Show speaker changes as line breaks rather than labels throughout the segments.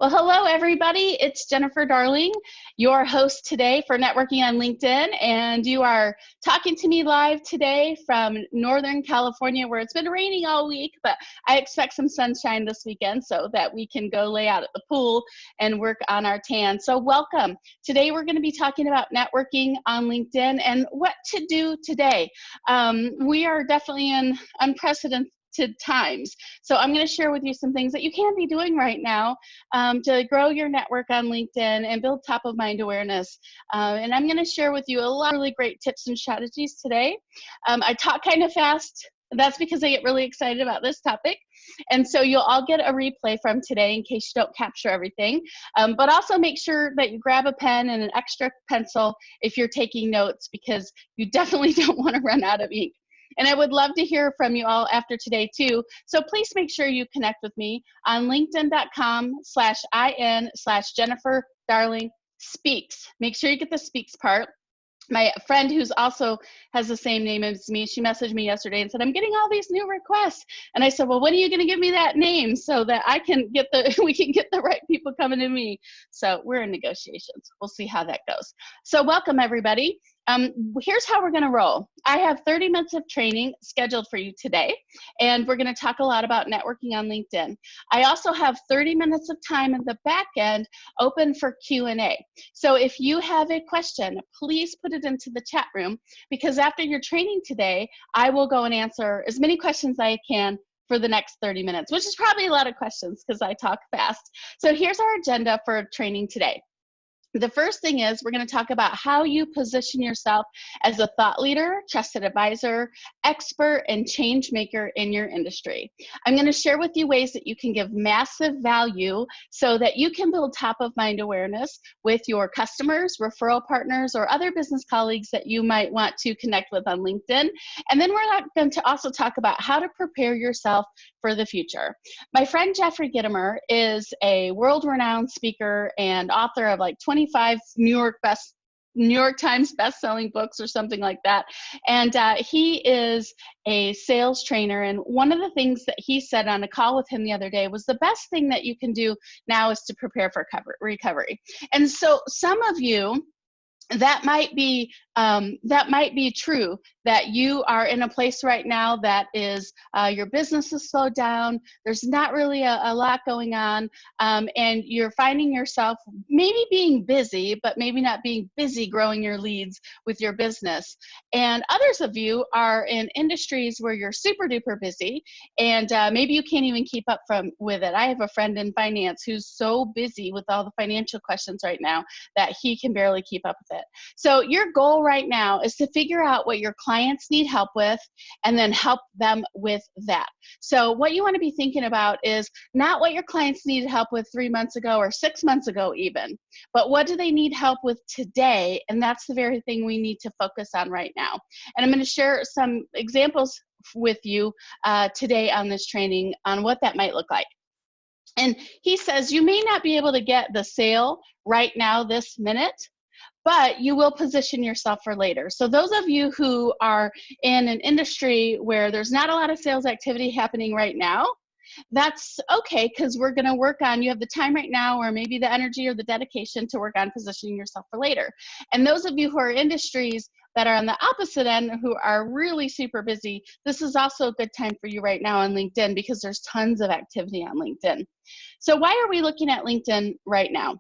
Well, hello, everybody. It's Jennifer Darling, your host today for Networking on LinkedIn, and you are talking to me live today from Northern California, where it's been raining all week, but I expect some sunshine this weekend so that we can go lay out at the pool and work on our tan. So welcome. Today, we're going to be talking about networking on LinkedIn and what to do today. We are definitely in unprecedented times. So I'm going to share with you some things that you can be doing right now to grow your network on LinkedIn and build top of mind awareness. And I'm going to share with you a lot of really great tips and strategies today. I talk kind of fast. That's because I get really excited about this topic. And so you'll all get a replay from today in case you don't capture everything. But also make sure that you grab a pen and an extra pencil if you're taking notes, because you definitely don't want to run out of ink. And I would love to hear from you all after today too. So please make sure you connect with me on linkedin.com/in/Jennifer Darling Speaks. Make sure you get the speaks part. My friend who's also has the same name as me, she messaged me yesterday and said, I'm getting all these new requests. And I said, well, when are you going to give me that name so that I can get we can get the right people coming to me? So we're in negotiations. We'll see how that goes. So welcome, everybody. Here's how we're going to roll. I have 30 minutes of training scheduled for you today, and we're going to talk a lot about networking on LinkedIn. I also have 30 minutes of time in the back end open for Q&A. So if you have a question, please put it into the chat room, because after your training today, I will go and answer as many questions as I can for the next 30 minutes, which is probably a lot of questions because I talk fast. So here's our agenda for training today. The first thing is we're going to talk about how you position yourself as a thought leader, trusted advisor, expert, and change maker in your industry. I'm going to share with you ways that you can give massive value so that you can build top of mind awareness with your customers, referral partners, or other business colleagues that you might want to connect with on LinkedIn. And then we're going to also talk about how to prepare yourself for the future. My friend Jeffrey Gitomer is a world-renowned speaker and author of like 25 New York Times best-selling books or something like that. And he is a sales trainer. And one of the things that he said on a call with him the other day was the best thing that you can do now is to prepare for recovery. And so some of you, that might be true, that you are in a place right now that is your business is slowed down. There's not really a lot going on, and you're finding yourself maybe being busy, but maybe not being busy growing your leads with your business. And others of you are in industries where you're super duper busy, and maybe you can't even keep up with it. I have a friend in finance who's so busy with all the financial questions right now that he can barely keep up with it. So your goal right now is to figure out what your clients need help with and then help them with that. So what you want to be thinking about is not what your clients needed help with 3 months ago or 6 months ago even, but what do they need help with today? And that's the very thing we need to focus on right now. And I'm going to share some examples with you today on this training on what that might look like. And he says you may not be able to get the sale right now this minute, but you will position yourself for later. So those of you who are in an industry where there's not a lot of sales activity happening right now, that's okay, because we're going to work on, you have the time right now or maybe the energy or the dedication to work on positioning yourself for later. And those of you who are industries that are on the opposite end, who are really super busy, this is also a good time for you right now on LinkedIn, because there's tons of activity on LinkedIn. So why are we looking at LinkedIn right now?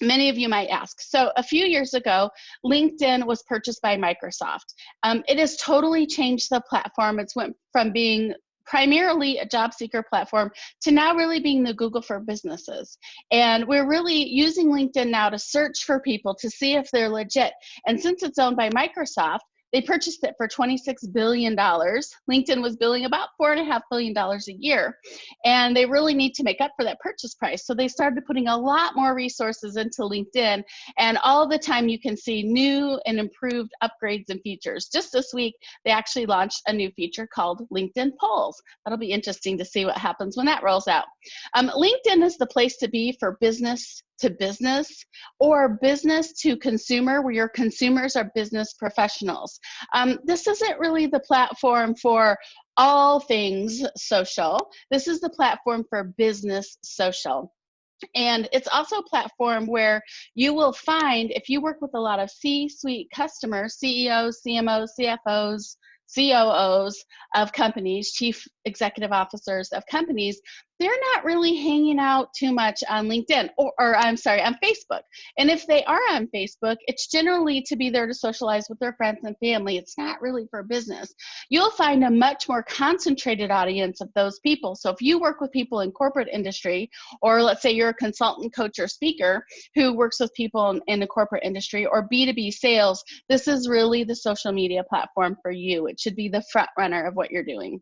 Many of you might ask. So a few years ago, LinkedIn was purchased by Microsoft. It has totally changed the platform. It's went from being primarily a job seeker platform to now really being the Google for businesses. And we're really using LinkedIn now to search for people to see if they're legit. And since it's owned by Microsoft, they purchased it for $26 billion. LinkedIn was billing about $4.5 billion a year. And they really need to make up for that purchase price. So they started putting a lot more resources into LinkedIn. And all the time you can see new and improved upgrades and features. Just this week, they actually launched a new feature called LinkedIn Polls. That'll be interesting to see what happens when that rolls out. LinkedIn is the place to be for business to business or business to consumer, where your consumers are business professionals. This isn't really the platform for all things social. This is the platform for business social. And it's also a platform where you will find, if you work with a lot of C-suite customers, CEOs, CMOs, CFOs, COOs of companies, chief executive officers of companies, they're not really hanging out too much on LinkedIn, or I'm sorry, on Facebook. And if they are on Facebook, it's generally to be there to socialize with their friends and family. It's not really for business. You'll find a much more concentrated audience of those people. So if you work with people in corporate industry, or let's say you're a consultant, coach, or speaker who works with people in the corporate industry or B2B sales, this is really the social media platform for you. It should be the front runner of what you're doing.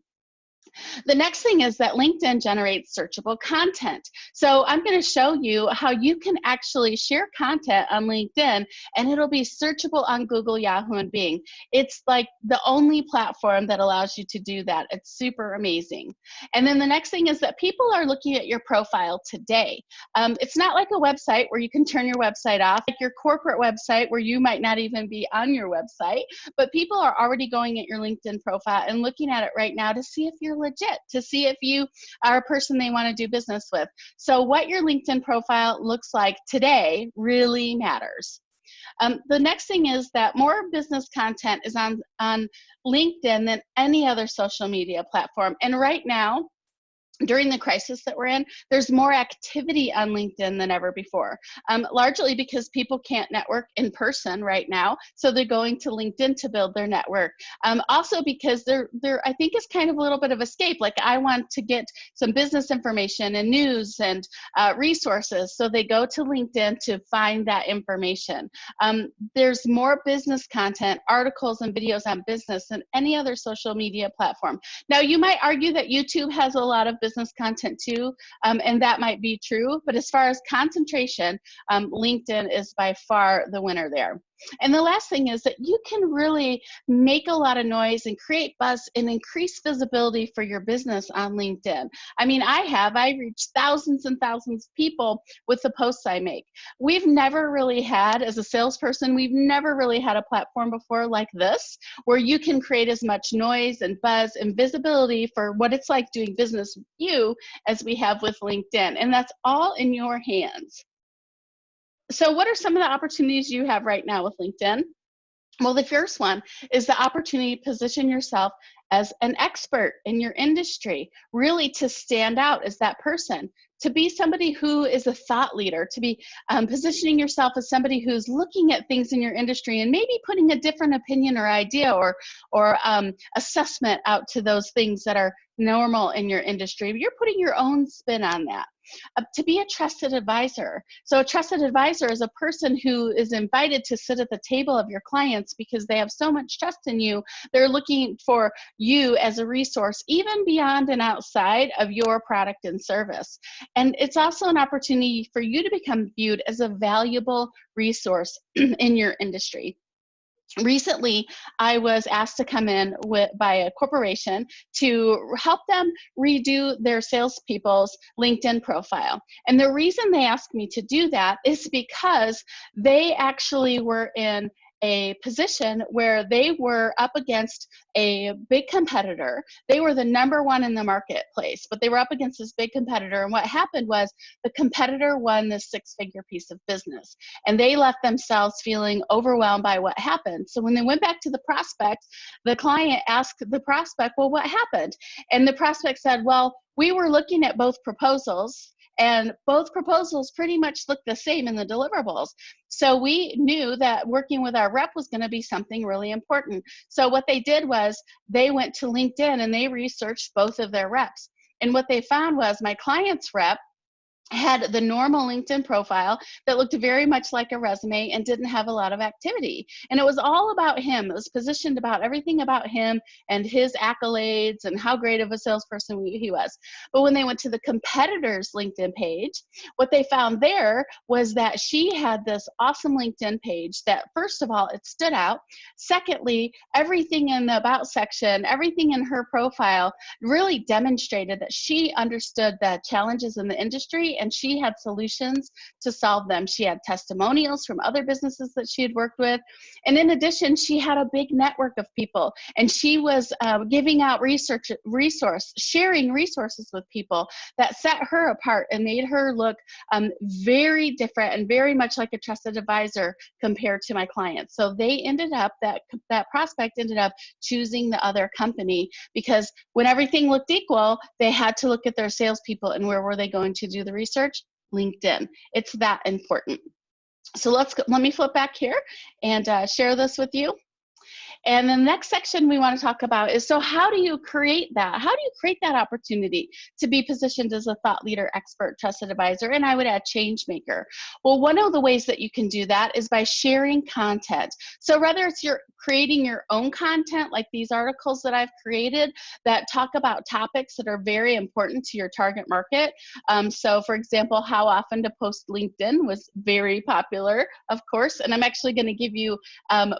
The next thing is that LinkedIn generates searchable content. So I'm going to show you how you can actually share content on LinkedIn and it'll be searchable on Google, Yahoo, and Bing. It's like the only platform that allows you to do that. It's super amazing. And then the next thing is that people are looking at your profile today. It's not like a website where you can turn your website off, like your corporate website where you might not even be on your website, but people are already going at your LinkedIn profile and looking at it right now to see if you're legit, to see if you are a person they want to do business with. So what your LinkedIn profile looks like today really matters. The next thing is that more business content is on LinkedIn than any other social media platform. And right now, during the crisis that we're in, there's more activity on LinkedIn than ever before, largely because people can't network in person right now, so they're going to LinkedIn to build their network. Also because there, I think, is kind of a little bit of escape. Like, I want to get some business information and news and resources, so they go to LinkedIn to find that information. There's more business content, articles and videos on business than any other social media platform. Now, you might argue that YouTube has a lot of business content too, and that might be true, but as far as concentration, LinkedIn is by far the winner there. And the last thing is that you can really make a lot of noise and create buzz and increase visibility for your business on LinkedIn. I mean, I reach thousands and thousands of people with the posts I make. We've never really had, as a salesperson, we've never really had a platform before like this, where you can create as much noise and buzz and visibility for what it's like doing business with you as we have with LinkedIn. And that's all in your hands. So what are some of the opportunities you have right now with LinkedIn? Well, the first one is the opportunity to position yourself as an expert in your industry, really to stand out as that person, to be somebody who is a thought leader, to be positioning yourself as somebody who's looking at things in your industry and maybe putting a different opinion or idea or assessment out to those things that are normal in your industry. You're putting your own spin on that. To be a trusted advisor. So a trusted advisor is a person who is invited to sit at the table of your clients because they have so much trust in you. They're looking for you as a resource, even beyond and outside of your product and service. And it's also an opportunity for you to become viewed as a valuable resource in your industry. Recently, I was asked to come in by a corporation to help them redo their salespeople's LinkedIn profile. And the reason they asked me to do that is because they actually were in a position where they were up against a big competitor. They were the #1 in the marketplace, but they were up against this big competitor. And what happened was the competitor won this 6-figure piece of business. And they left themselves feeling overwhelmed by what happened. So when they went back to the prospect, the client asked the prospect, well, what happened? And the prospect said, well, we were looking at both proposals, and both proposals pretty much look the same in the deliverables. So we knew that working with our rep was going to be something really important. So what they did was they went to LinkedIn and they researched both of their reps. And what they found was my client's rep had the normal LinkedIn profile that looked very much like a resume and didn't have a lot of activity. And it was all about him. It was positioned about everything about him and his accolades and how great of a salesperson he was. But when they went to the competitor's LinkedIn page, what they found there was that she had this awesome LinkedIn page that, first of all, it stood out. Secondly, everything in the about section, everything in her profile really demonstrated that she understood the challenges in the industry story, and she had solutions to solve them. She had testimonials from other businesses that she had worked with. And in addition, she had a big network of people, and she was giving out sharing resources with people that set her apart and made her look very different and very much like a trusted advisor compared to my clients. So they ended up, that prospect ended up choosing the other company, because when everything looked equal, they had to look at their salespeople, and where were they going to do the research? LinkedIn. It's that important. So let me flip back here and share this with you. And the next section we want to talk about is, so how do you create that? How do you create that opportunity to be positioned as a thought leader, expert, trusted advisor, and I would add change maker? Well, one of the ways that you can do that is by sharing content. So whether it's creating your own content, like these articles that I've created that talk about topics that are very important to your target market. So for example, how often to post LinkedIn was very popular, of course, and I'm actually going to give you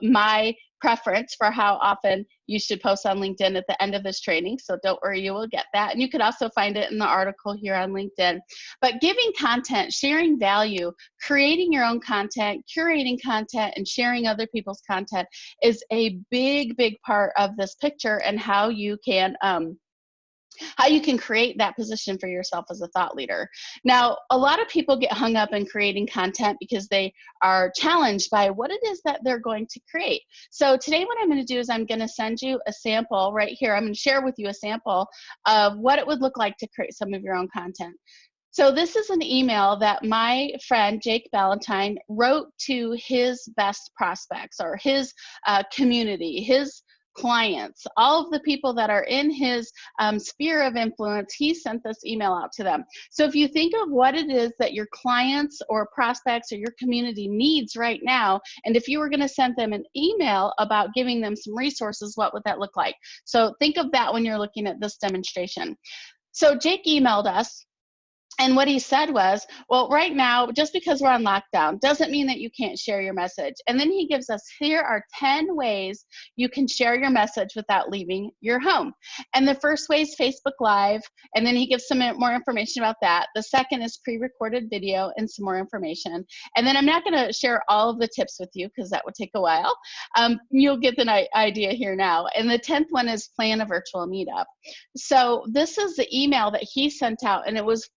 my preference for how often you should post on LinkedIn at the end of this training. So don't worry, you will get that. And you could also find it in the article here on LinkedIn. But giving content, sharing value, creating your own content, curating content, and sharing other people's content is a big, big part of this picture, and how you can create that position for yourself as a thought leader. Now, a lot of people get hung up in creating content because they are challenged by what it is that they're going to create. So today what I'm going to do is I'm going to send you a sample right here. I'm going to share with you a sample of what it would look like to create some of your own content. So this is an email that my friend Jake Ballantyne wrote to his best prospects, or his community, his clients, all of the people that are in his sphere of influence. He sent this email out to them. So if you think of what it is that your clients or prospects or your community needs right now, and if you were going to send them an email about giving them some resources, what would that look like? So think of that when you're looking at this demonstration. So Jake emailed us, and what he said was, well, right now, just because we're on lockdown doesn't mean that you can't share your message. And then he gives us, here are 10 ways you can share your message without leaving your home. And the first way is Facebook Live. And then he gives some more information about that. The second is pre-recorded video and some more information. And then I'm not going to share all of the tips with you because that would take a while. You'll get the idea here now. And the 10th one is plan a virtual meetup. So this is the email that he sent out, and it was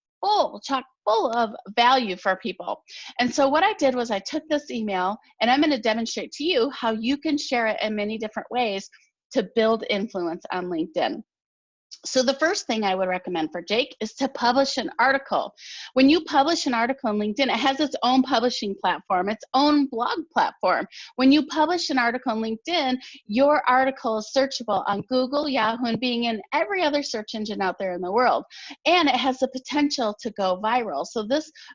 chock full of value for people. And so what I did was I took this email, and I'm going to demonstrate to you how you can share it in many different ways to build influence on LinkedIn. So the first thing I would recommend for Jake is to publish an article. When you publish an article on LinkedIn, it has its own publishing platform, its own blog platform. When you publish an article on LinkedIn, your article is searchable on Google, Yahoo, and Bing, and every other search engine out there in the world. And it has the potential to go viral. So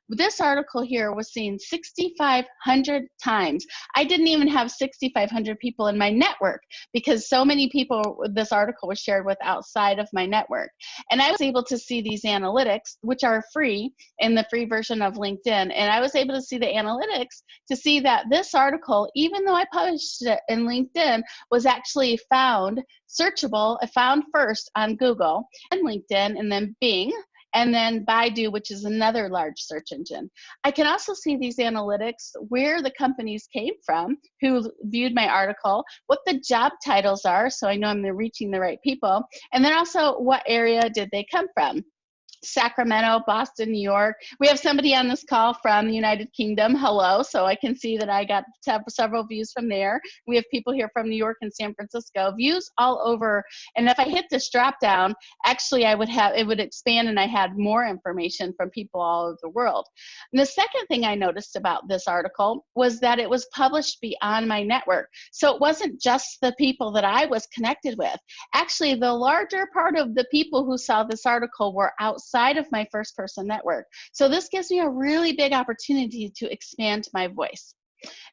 this article here was seen 6,500 times. I didn't even have 6,500 people in my network, because so many people this article was shared with outside of my network. And I was able to see these analytics, which are free in the free version of LinkedIn. And I was able to see the analytics to see that this article, even though I published it in LinkedIn, was actually found searchable, found first on Google and LinkedIn, and then Bing, and then Baidu, which is another large search engine. I can also see these analytics, where the companies came from who viewed my article, what the job titles are, so I know I'm reaching the right people, and then also what area did they come from. Sacramento, Boston, New York. We have somebody on this call from the United Kingdom. Hello. So I can see that I got several views from there. We have people here from New York and San Francisco. Views all over. And if I hit this drop down, actually it would expand, and I had more information from people all over the world. And the second thing I noticed about this article was that it was published beyond my network. So it wasn't just the people that I was connected with. Actually, the larger part of the people who saw this article were outside of my first person network. So this gives me a really big opportunity to expand my voice.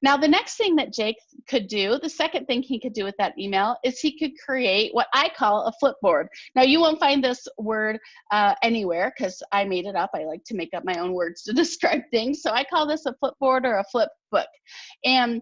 Now, the next thing that Jake could do, the second thing he could do with that email, is he could create what I call a flipboard. Now, you won't find this word anywhere because I made it up. I like to make up my own words to describe things. So I call this a flipboard or a flip book. And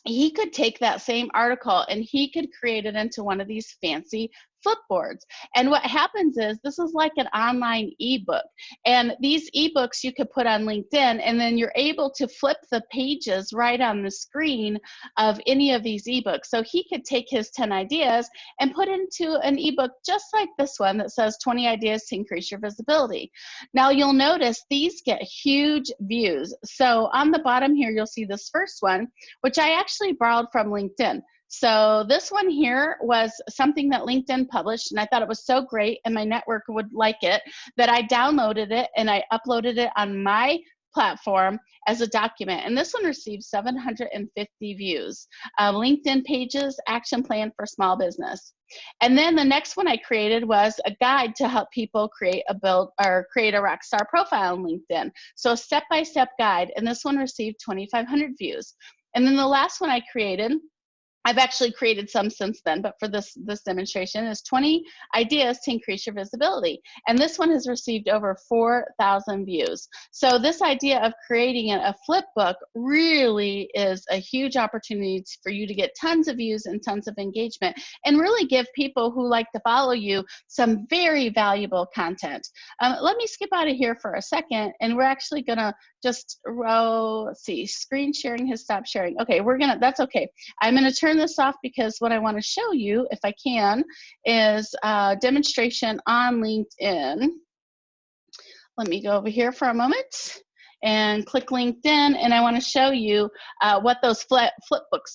he could take that same article and he could create it into one of these fancy Flipboards. And what happens is this is like an online ebook. And these ebooks you could put on LinkedIn, and then you're able to flip the pages right on the screen of any of these ebooks. So he could take his 10 ideas and put into an ebook just like this one that says 20 ideas to increase your visibility. Now you'll notice these get huge views. So on the bottom here, you'll see this first one, which I actually borrowed from LinkedIn. So this one here was something that LinkedIn published, and I thought it was so great and my network would like it that I downloaded it and I uploaded it on my platform as a document. And this one received 750 views. LinkedIn pages, action plan for small business. And then the next one I created was a guide to help people create a rockstar profile on LinkedIn. So a step-by-step guide, and this one received 2,500 views. And then the last one I created, I've actually created some since then, but for this demonstration, is 20 ideas to increase your visibility. And this one has received over 4,000 views. So this idea of creating a flip book really is a huge opportunity for you to get tons of views and tons of engagement, and really give people who like to follow you some very valuable content. Let me skip out of here for a second, and we're actually gonna just let's see, screen sharing has stopped sharing. Okay, that's okay. I'm gonna turn this off because what I want to show you, if I can, is a demonstration on LinkedIn. Let me go over here for a moment and click LinkedIn, and I want to show you what those flip books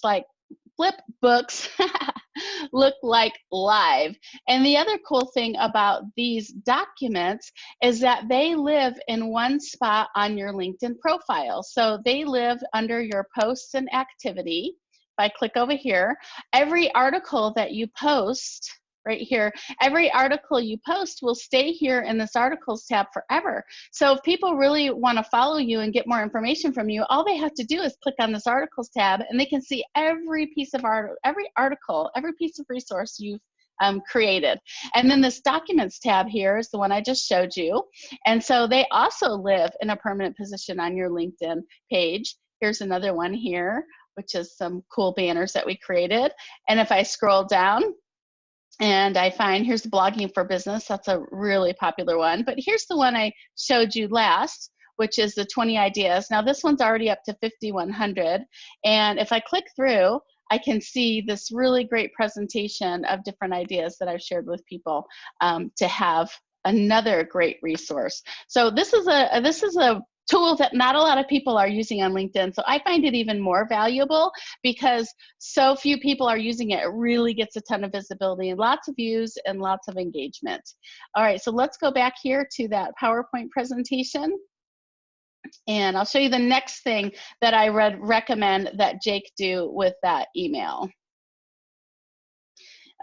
look like live. And the other cool thing about these documents is that they live in one spot on your LinkedIn profile. So they live under your posts and activity. If I click over here, every article that you post right here, every article you post will stay here in this articles tab forever. So if people really want to follow you and get more information from you, all they have to do is click on this articles tab, and they can see every piece of every article, every piece of resource you've created. And then this documents tab here is the one I just showed you. And so they also live in a permanent position on your LinkedIn page. Here's another one here, which is some cool banners that we created. And if I scroll down and I find, here's blogging for business, that's a really popular one. But here's the one I showed you last, which is the 20 ideas. Now this one's already up to 5,100. And if I click through, I can see this really great presentation of different ideas that I've shared with people to have another great resource. So this is a tool that not a lot of people are using on LinkedIn. So I find it even more valuable because so few people are using it. It really gets a ton of visibility and lots of views and lots of engagement. All right, so let's go back here to that PowerPoint presentation. And I'll show you the next thing that I recommend that Jake do with that email.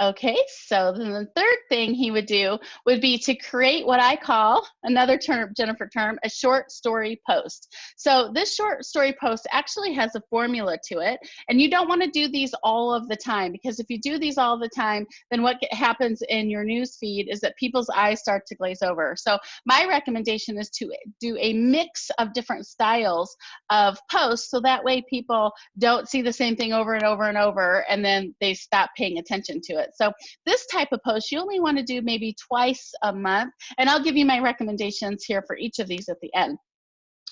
Okay, so then the third thing he would do would be to create what I call, another term, Jennifer term, a short story post. So this short story post actually has a formula to it, and you don't want to do these all of the time, because if you do these all the time, then what happens in your news feed is that people's eyes start to glaze over. So my recommendation is to do a mix of different styles of posts, so that way people don't see the same thing over and over and over, and then they stop paying attention to it. So this type of post, you only want to do maybe twice a month, and I'll give you my recommendations here for each of these at the end.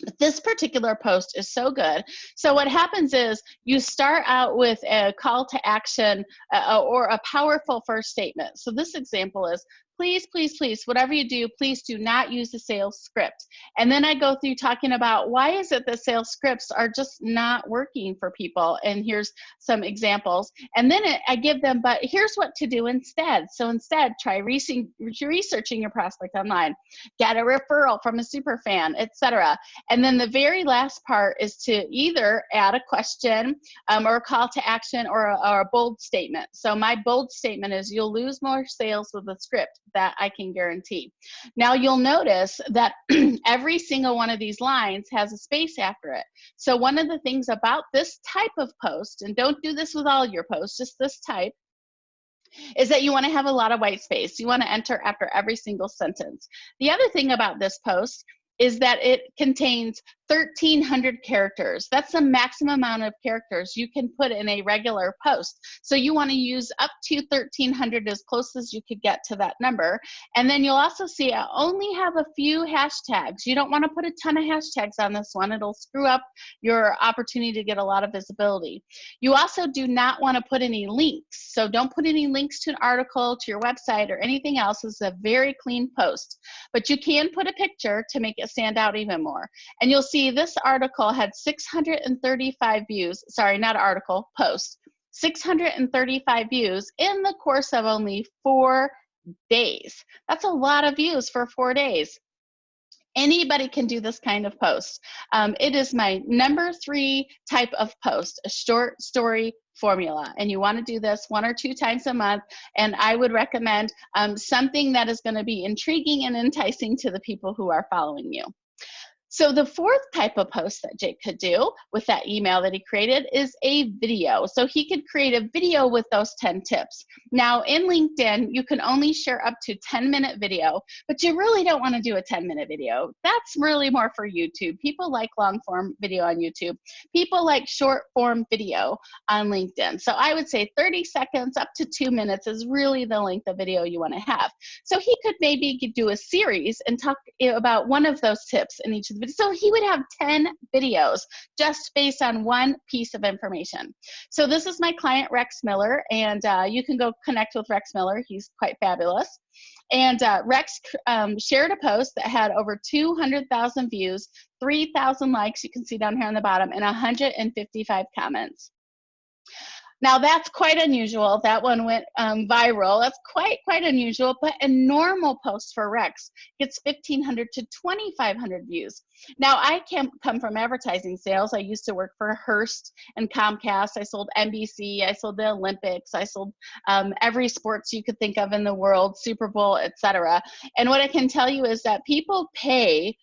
But this particular post is so good. So what happens is you start out with a call to action or a powerful first statement. So this example is, please, please, please, whatever you do, please do not use the sales script. And then I go through talking about why is it that sales scripts are just not working for people. And here's some examples. And then I give them, but here's what to do instead. So instead, try researching your prospect online, get a referral from a super fan, etc. And then the very last part is to either add a question or a call to action or a bold statement. So my bold statement is, you'll lose more sales with a script. That I can guarantee. Now you'll notice that every single one of these lines has a space after it. So one of the things about this type of post, and don't do this with all your posts, just this type, is that you want to have a lot of white space. You want to enter after every single sentence. The other thing about this post is that it contains 1,300 characters. That's the maximum amount of characters you can put in a regular post. So you want to use up to 1,300, as close as you could get to that number. And then you'll also see I only have a few hashtags. You don't want to put a ton of hashtags on this one. It'll screw up your opportunity to get a lot of visibility. You also do not want to put any links. So don't put any links to an article, to your website, or anything else. This is a very clean post. But you can put a picture to make it stand out even more. And you'll see this article had 635 views. Sorry, not article, post. 635 views in the course of only 4 days. That's a lot of views for 4 days. Anybody can do this kind of post. It is my number 3 type of post, a short story formula. And you want to do this 1 or 2 times a month. And I would recommend something that is going to be intriguing and enticing to the people who are following you. So the 4th type of post that Jake could do with that email that he created is a video. So he could create a video with those 10 tips. Now in LinkedIn, you can only share up to 10-minute video, but you really don't want to do a 10-minute video. That's really more for YouTube. People like long form video on YouTube. People like short form video on LinkedIn. So I would say 30 seconds up to 2 minutes is really the length of video you want to have. So he could maybe do a series and talk about one of those tips in each of the. So he would have 10 videos just based on one piece of information. So this is my client, Rex Miller, and you can go connect with Rex Miller. He's quite fabulous. And Rex shared a post that had over 200,000 views, 3,000 likes, you can see down here on the bottom, and 155 comments. Now that's quite unusual. That one went viral. That's quite unusual, but a normal post for Rex gets 1,500 to 2,500 views. Now I come from advertising sales. I used to work for Hearst and Comcast. I sold NBC, I sold the Olympics, I sold every sports you could think of in the world, Super Bowl, etc. And what I can tell you is that people pay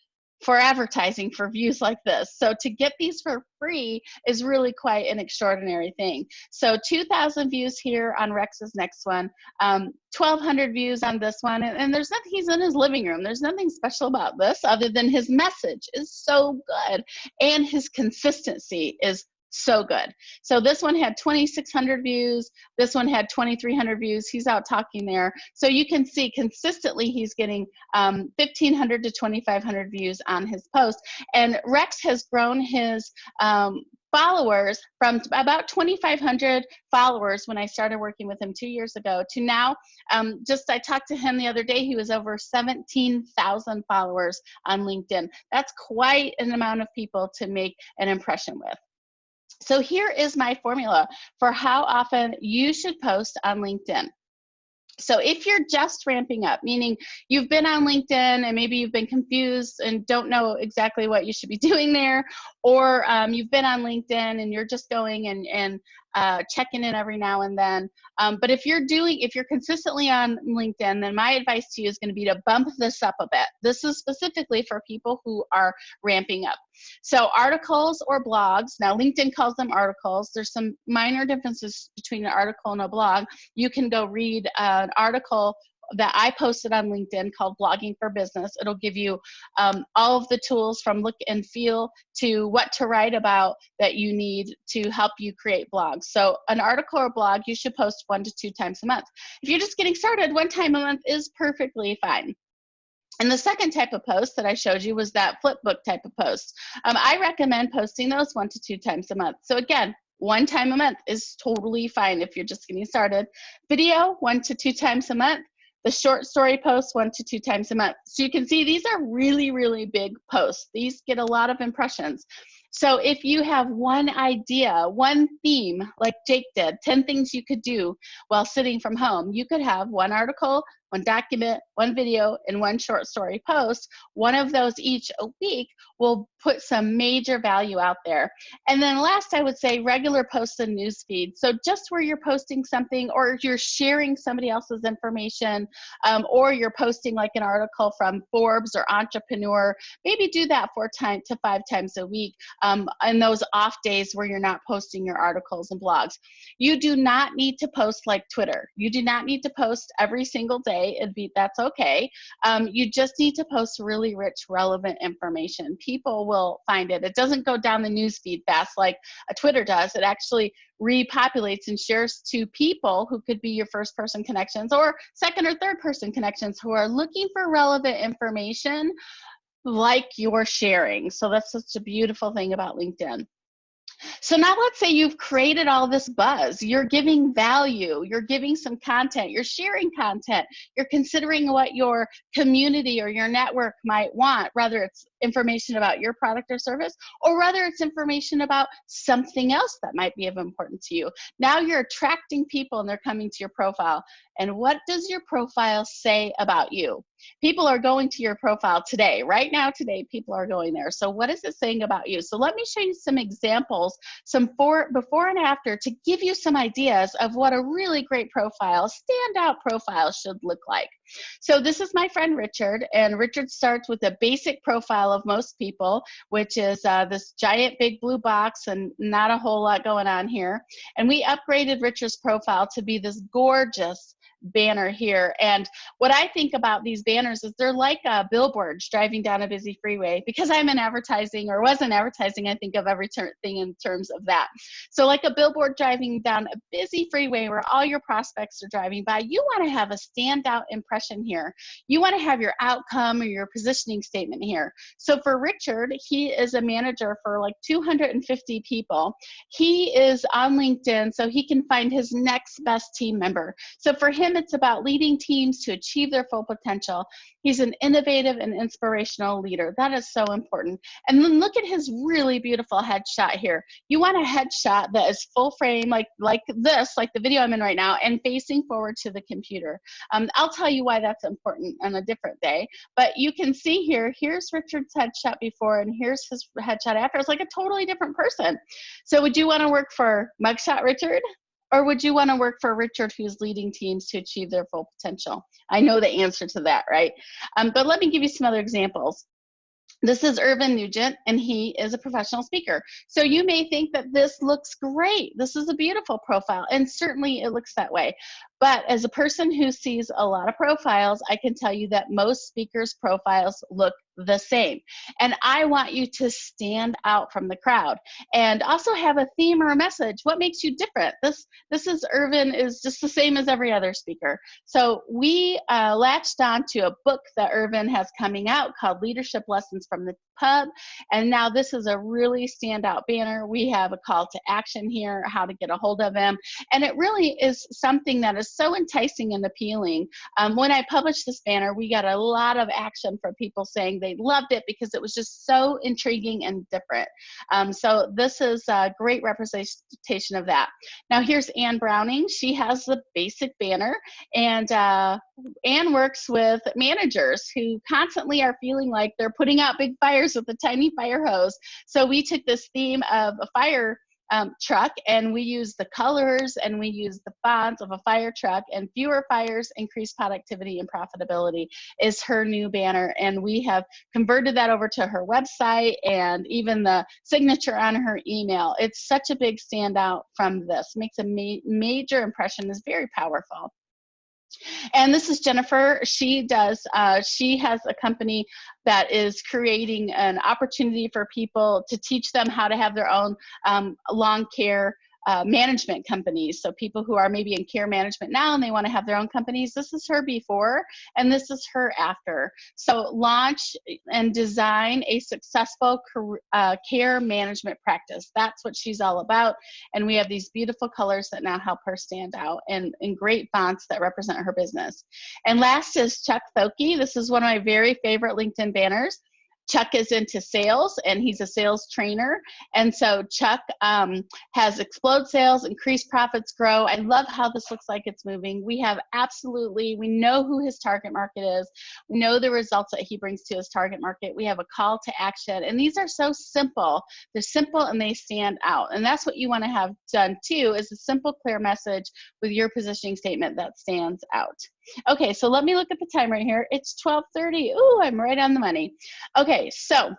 for advertising for views like this. So to get these for free is really quite an extraordinary thing. So 2,000 views here on Rex's next one, 1,200 views on this one, and there's nothing, he's in his living room. There's nothing special about this other than his message is so good and his consistency is so good. So this one had 2,600 views. This one had 2,300 views. He's out talking there. So you can see consistently he's getting 1,500 to 2,500 views on his post. And Rex has grown his followers from about 2,500 followers when I started working with him 2 years ago to now, I talked to him the other day, he was over 17,000 followers on LinkedIn. That's quite an amount of people to make an impression with. So here is my formula for how often you should post on LinkedIn. So if you're just ramping up, meaning you've been on LinkedIn and maybe you've been confused and don't know exactly what you should be doing there, or you've been on LinkedIn and you're just going and checking in every now and then. But if you're consistently on LinkedIn, then my advice to you is going to be to bump this up a bit. This is specifically for people who are ramping up. So articles or blogs, now LinkedIn calls them articles. There's some minor differences between an article and a blog. You can go read an article that I posted on LinkedIn called Blogging for Business. It'll give you all of the tools from look and feel to what to write about that you need to help you create blogs. So an article or blog, you should post 1 to 2 times a month. If you're just getting started, 1 time a month is perfectly fine. And the second type of post that I showed you was that Flipbook type of post. I recommend posting those 1 to 2 times a month. So again, 1 time a month is totally fine if you're just getting started. Video, 1 to 2 times a month. The short story posts 1 to 2 times a month. So you can see these are really, really big posts. These get a lot of impressions. So if you have one idea, one theme, like Jake did, 10 things you could do while sitting from home, you could have 1 article, 1 document, 1 video, and 1 short story post. One of those each a week will put some major value out there. And then last, I would say regular posts and newsfeed. So just where you're posting something or you're sharing somebody else's information, or you're posting like an article from Forbes or Entrepreneur, maybe do that 4 to 5 times a week on those off days where you're not posting your articles and blogs. You do not need to post like Twitter. You do not need to post every single day. That's okay. You just need to post really rich, relevant information. People will find it. It doesn't go down the news feed fast like a Twitter does. It actually repopulates and shares to people who could be your first person connections or second or third person connections who are looking for relevant information like you're sharing. So that's such a beautiful thing about LinkedIn. So now let's say you've created all this buzz, you're giving value, you're giving some content, you're sharing content, you're considering what your community or your network might want, whether it's information about your product or service, or whether it's information about something else that might be of importance to you. Now you're attracting people and they're coming to your profile. And what does your profile say about you? People are going to your profile today, right now, today, people are going there. So what is it saying about you? So let me show you some examples, some before and after, to give you some ideas of what a really great profile, standout profile should look like. So this is my friend Richard, and Richard starts with a basic profile of most people, which is this giant big blue box and not a whole lot going on here. And we upgraded Richard's profile to be this gorgeous banner here. And what I think about these banners is they're like billboards driving down a busy freeway. Because I'm in advertising, or was in advertising, I think of everything in terms of that. So like a billboard driving down a busy freeway where all your prospects are driving by, you want to have a standout impression here. You want to have your outcome or your positioning statement here. So for Richard, he is a manager for like 250 people. He is on LinkedIn so he can find his next best team member. So for him, it's about leading teams to achieve their full potential. He's an innovative and inspirational leader. That is so important. And then look at his really beautiful headshot here. You want a headshot that is full frame, like this, like the video I'm in right now, and facing forward to the computer. I'll tell you why that's important on a different day. But you can see here, here's Richard's headshot before, and here's his headshot after. It's like a totally different person. So would you want to work for Mugshot Richard? Or would you want to work for Richard, who's leading teams to achieve their full potential? I know the answer to that, right? But let me give you some other examples. This is Irvin Nugent, and he is a professional speaker. So you may think that this looks great. This is a beautiful profile, and certainly it looks that way. But as a person who sees a lot of profiles, I can tell you that most speakers' profiles look the same. And I want you to stand out from the crowd and also have a theme or a message. What makes you different? This is Irvin is just the same as every other speaker. So we latched on to a book that Irvin has coming out called Leadership Lessons from the Pub. And now this is a really standout banner. We have a call to action here, how to get a hold of him. And it really is something that is so enticing and appealing. When I published this banner, we got a lot of action from people saying they loved it because it was just so intriguing and different. So this is a great representation of that. Now here's Anne Browning. She has the basic banner, and Anne works with managers who constantly are feeling like they're putting out big fires with a tiny fire hose. So we took this theme of a fire truck, and we use the colors and we use the fonts of a fire truck, and fewer fires, increased productivity and profitability is her new banner. And we have converted that over to her website and even the signature on her email. It's such a big standout from this, makes a major impression, is very powerful. And this is Jennifer. She has a company that is creating an opportunity for people to teach them how to have their own lawn care management companies. So people who are maybe in care management now and they want to have their own companies, this is her before and this is her after. So launch and design a successful care management practice. That's what she's all about. And we have these beautiful colors that now help her stand out, and in great fonts that represent her business. And last is Chuck Fogey. This is one of my very favorite LinkedIn banners. Chuck is into sales, and he's a sales trainer. And so Chuck has explode sales, increase profits, grow. I love how this looks like it's moving. We know who his target market is. We know the results that he brings to his target market. We have a call to action, and these are so simple. They're simple and they stand out. And that's what you want to have done too, is a simple, clear message with your positioning statement that stands out. Okay, so let me look at the time right here. It's 12:30. Ooh, I'm right on the money. Okay, so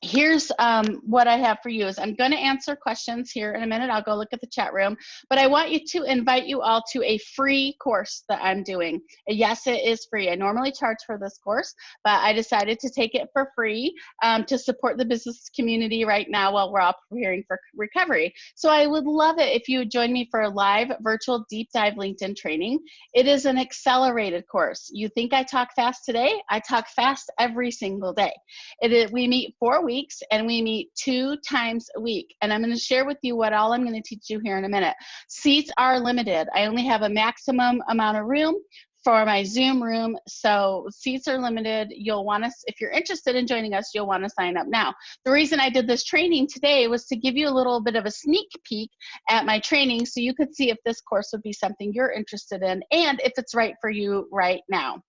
Here's what I have for you is I'm going to answer questions here in a minute. I'll go look at the chat room, but I want you to invite you all to a free course that I'm doing. Yes, it is free. I normally charge for this course, but I decided to take it for free to support the business community right now while we're all preparing for recovery. So I would love it if you would join me for a live virtual deep dive LinkedIn training. It is an accelerated course. You think I talk fast today? I talk fast every single day. We meet 4 weeks and we meet 2 times a week. And I'm going to share with you what all I'm going to teach you here in a minute. Seats are limited. I only have a maximum amount of room for my Zoom room. So seats are limited. You'll want to, if you're interested in joining us, you'll want to sign up now. The reason I did this training today was to give you a little bit of a sneak peek at my training so you could see if this course would be something you're interested in and if it's right for you right now.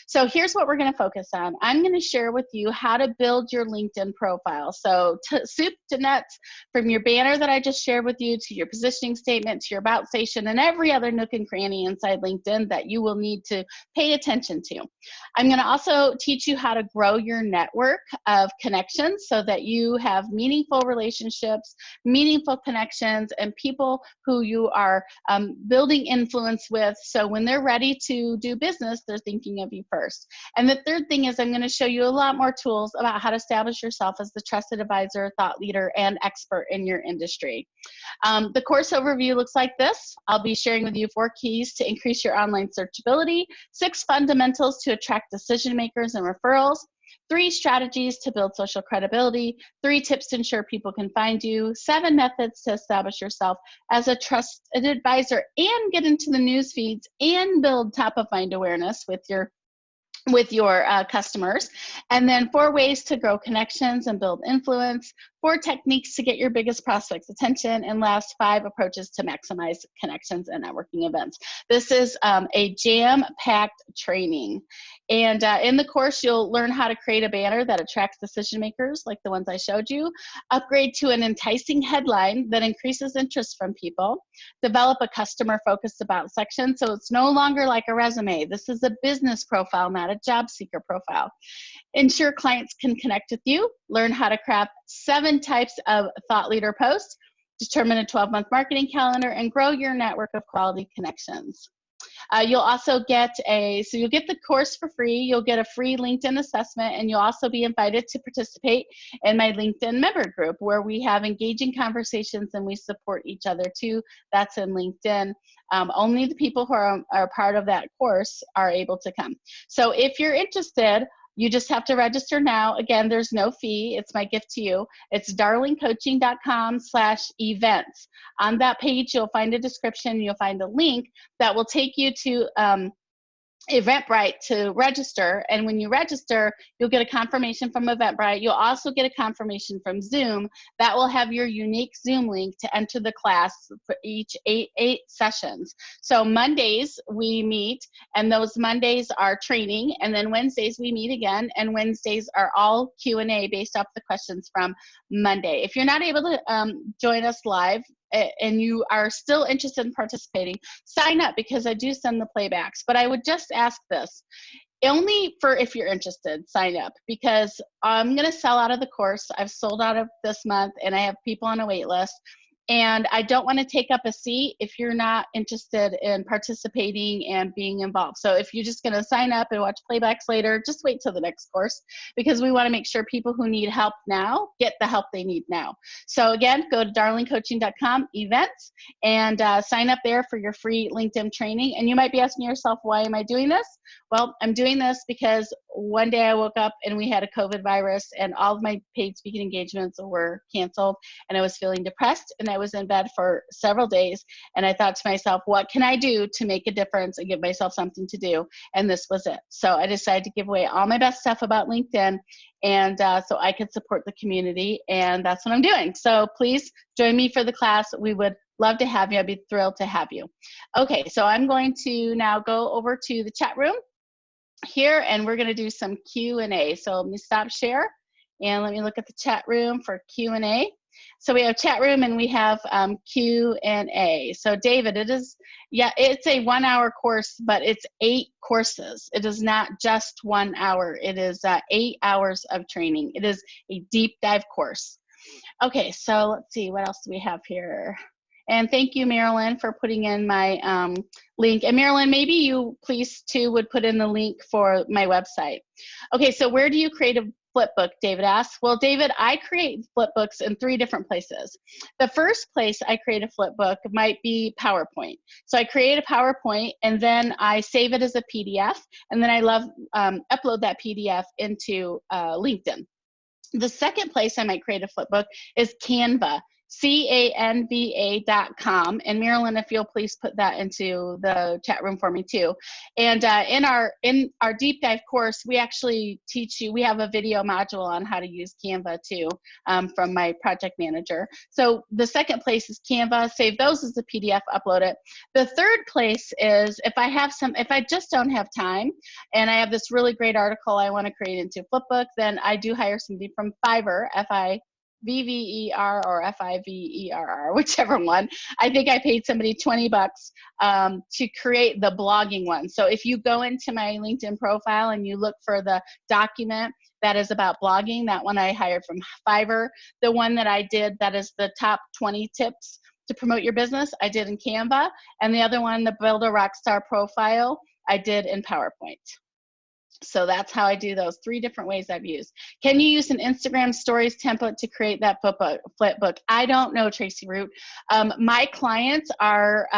So here's what we're going to focus on. I'm going to share with you how to build your LinkedIn profile. So soup to nuts, from your banner that I just shared with you to your positioning statement, to your about station, and every other nook and cranny inside LinkedIn that you will need to pay attention to. I'm going to also teach you how to grow your network of connections so that you have meaningful relationships, meaningful connections, and people who you are building influence with. So when they're ready to do business, they're thinking of you first. And the third thing is I'm going to show you a lot more tools about how to establish yourself as the trusted advisor, thought leader, and expert in your industry. The course overview looks like this. I'll be sharing with you 4 keys to increase your online searchability, 6 fundamentals to attract decision makers and referrals, 3 strategies to build social credibility, 3 tips to ensure people can find you, 7 methods to establish yourself as a trusted advisor and get into the news feeds and build top of mind awareness with your customers, and then 4 ways to grow connections and build influence, 4 techniques to get your biggest prospects' attention, and last 5 approaches to maximize connections and networking events. This is a jam-packed training. And in the course, you'll learn how to create a banner that attracts decision makers like the ones I showed you, upgrade to an enticing headline that increases interest from people, develop a customer-focused about section so it's no longer like a resume. This is a business profile, not a job seeker profile. Ensure clients can connect with you, learn how to craft 7 types of thought leader posts, determine a 12-month marketing calendar, and grow your network of quality connections. You'll also get you'll get the course for free, you'll get a free LinkedIn assessment, and you'll also be invited to participate in my LinkedIn member group where we have engaging conversations and we support each other too. That's in LinkedIn. Only the people who are part of that course are able to come. So if you're interested, you just have to register now. Again, there's no fee. It's my gift to you. It's darlingcoaching.com/events. On that page, you'll find a description. You'll find a link that will take you to Eventbrite to register, and when you register, you'll get a confirmation from Eventbrite. You'll also get a confirmation from Zoom that will have your unique Zoom link to enter the class for each 8 sessions. So Mondays we meet, and those Mondays are training, and then Wednesdays we meet again, and Wednesdays are all Q&A based off the questions from Monday. If you're not able to join us live, and you are still interested in participating, sign up because I do send the playbacks. But I would just ask this, only for if you're interested, sign up, because I'm going to sell out of the course. I've sold out of this month and I have people on a wait list. And I don't want to take up a seat if you're not interested in participating and being involved. So if you're just going to sign up and watch playbacks later, just wait till the next course, because we want to make sure people who need help now get the help they need now. So again, go to darlingcoaching.com/events and sign up there for your free LinkedIn training. And you might be asking yourself, why am I doing this? Well, I'm doing this because one day I woke up and we had a COVID virus and all of my paid speaking engagements were canceled, and I was feeling depressed, and I was in bed for several days, and I thought to myself, what can I do to make a difference and give myself something to do? And this was it. So I decided to give away all my best stuff about LinkedIn, and so I could support the community, and that's what I'm doing. So please join me for the class. We would love to have you. I'd be thrilled to have you. Okay, so I'm going to now go over to the chat room here, and we're going to do some Q&A. So let me stop share, and let me look at the chat room for Q&A. So we have chat room and we have Q&A. So David, it is, yeah, it's a 1 hour course, but it's 8 courses. It is not just 1 hour. It is 8 hours of training. It is a deep dive course. Okay, so let's see, what else do we have here? And thank you, Marilyn, for putting in my link. And Marilyn, maybe you please too would put in the link for my website. Okay, so where do you create a Flipbook, David asks? Well, David, I create Flipbooks in 3 different places. The first place I create a Flipbook might be PowerPoint. So I create a PowerPoint and then I save it as a PDF, and then I upload that PDF into LinkedIn. The second place I might create a Flipbook is Canva, canva.com. And Marilyn, if you'll please put that into the chat room for me too. And in our deep dive course, we actually teach you, we have a video module on how to use Canva too, from my project manager. So the second place is Canva, save those as a PDF, upload it. The third place is if I just don't have time and I have this really great article I want to create into Flipbook, then I do hire somebody from Fiverr, F-I-V-V-E-R or F-I-V-E-R-R, whichever one. I think I paid somebody $20 to create the blogging one. So if you go into my LinkedIn profile and you look for the document that is about blogging, that one I hired from Fiverr. The one that I did that is the top 20 tips to promote your business, I did in Canva. And the other one, the Build a Rockstar Profile, I did in PowerPoint. So that's how I do those 3 different ways I've used. Can you use an Instagram stories template to create that Flipbook? I don't know, Tracy Root. My clients are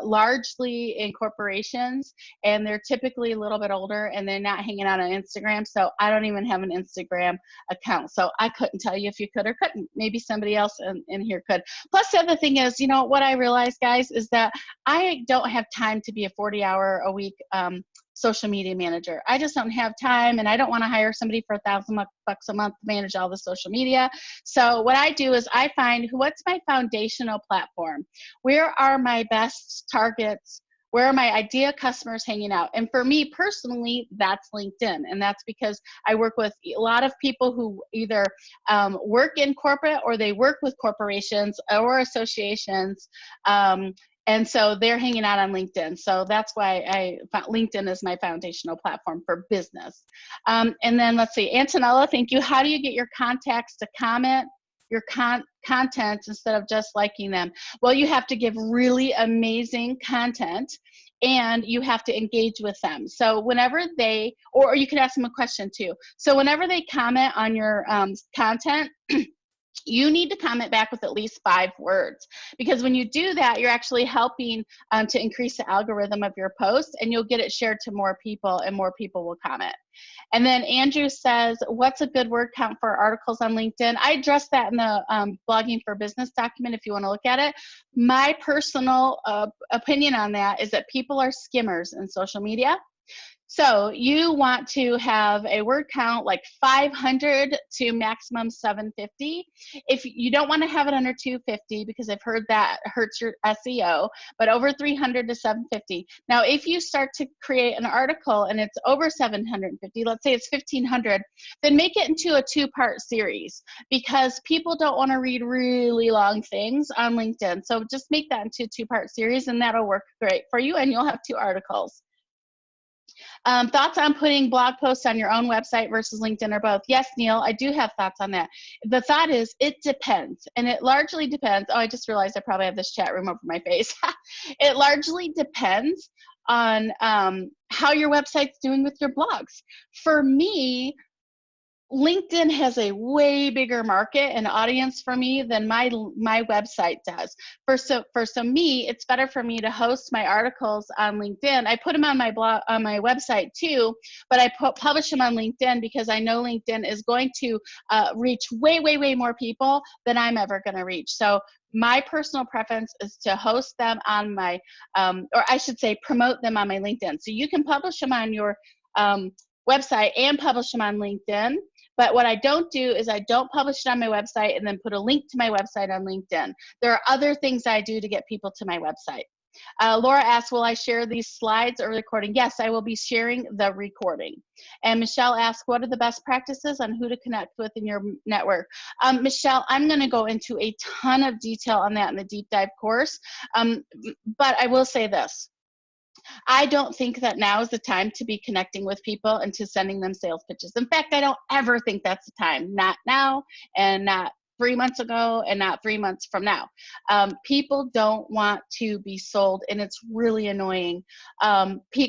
largely in corporations, and they're typically a little bit older, and they're not hanging out on Instagram, so I don't even have an Instagram account. So I couldn't tell you if you could or couldn't. Maybe somebody else in here could. Plus, the other thing is, you know, what I realized, guys, is that I don't have time to be a 40-hour-a-week social media manager. I just don't have time, and I don't want to hire somebody for $1,000 a month to manage all the social media. So what I do is I find what's my foundational platform? Where are my best targets? Where are my idea customers hanging out? And for me personally, that's LinkedIn. And that's because I work with a lot of people who either work in corporate or they work with corporations or associations. And so they're hanging out on LinkedIn. So that's why LinkedIn is my foundational platform for business. And then let's see, Antonella, thank you. How do you get your contacts to comment your content instead of just liking them? Well, you have to give really amazing content and you have to engage with them. So whenever they, or you can ask them a question too. So whenever they comment on your content, you need to comment back with at least 5 words, because when you do that, you're actually helping to increase the algorithm of your post, and you'll get it shared to more people, and more people will comment. And then Andrew says, what's a good word count for articles on LinkedIn? I addressed that in the Blogging for Business document if you want to look at it. My personal opinion on that is that people are skimmers in social media. So you want to have a word count like 500 to maximum 750. If you don't want to have it under 250, because I've heard that hurts your SEO, but over 300 to 750. Now, if you start to create an article and it's over 750, let's say it's 1500, then make it into a 2-part series, because people don't want to read really long things on LinkedIn. So just make that into a 2-part series, and that'll work great for you, and you'll have 2 articles. Thoughts on putting blog posts on your own website versus LinkedIn or both? Yes, Neil, I do have thoughts on that. The thought is it depends, and it largely depends. Oh, I just realized I probably have this chat room over my face. It largely depends on how your website's doing with your blogs. For me, LinkedIn has a way bigger market and audience for me than my website does. For me, it's better for me to host my articles on LinkedIn. I put them on my blog, on my website too, but I publish them on LinkedIn because I know LinkedIn is going to reach way, way, way more people than I'm ever going to reach. So my personal preference is to host them on my, or I should say promote them on my LinkedIn. So you can publish them on your website and publish them on LinkedIn. But what I don't do is I don't publish it on my website and then put a link to my website on LinkedIn. There are other things I do to get people to my website. Laura asks, will I share these slides or recording? Yes, I will be sharing the recording. And Michelle asks, what are the best practices on who to connect with in your network? Michelle, I'm going to go into a ton of detail on that in the deep dive course. But I will say this. I don't think that now is the time to be connecting with people and to sending them sales pitches. In fact, I don't ever think that's the time. Not now, and not 3 months ago, and not 3 months from now. People don't want to be sold, and it's really annoying.